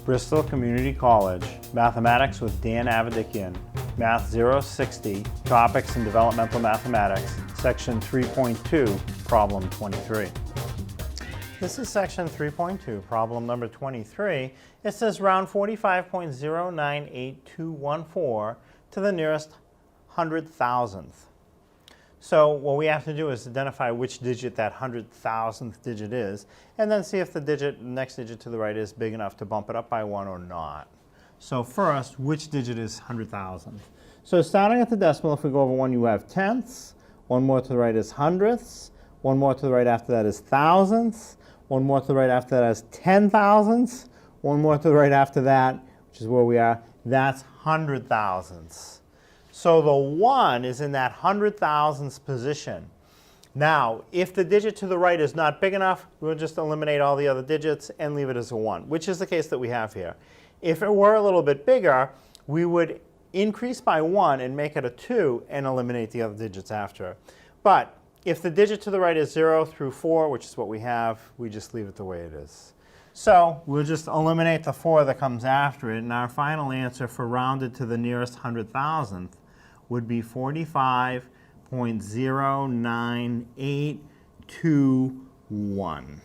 Bristol Community College, Mathematics with Dan Avedikian, Math 060, Topics in Developmental Mathematics, Section 3.2, Problem 23. This is Section 3.2, Problem number 23. It says round 45.098214 to the nearest 100,000th. So what we have to do is identify which digit that 100,000th digit is, and then see if the next digit to the right is big enough to bump it up by 1 or not. So first, which digit is 100,000th? So starting at the decimal, if we go over 1, you have tenths. 1 more to the right is hundredths. 1 more to the right after that is thousandths. 1 more to the right after that is 10,000ths. 1 more to the right after that, which is where we are, that's 100,000ths. So the 1 is in that 100,000ths position. Now, if the digit to the right is not big enough, we'll just eliminate all the other digits and leave it as a 1, which is the case that we have here. If it were a little bit bigger, we would increase by 1 and make it a 2 and eliminate the other digits after. But if the digit to the right is 0 through 4, which is what we have, we just leave it the way it is. So we'll just eliminate the 4 that comes after it, and our final answer for rounded to the nearest 100,000th would be 45.09821.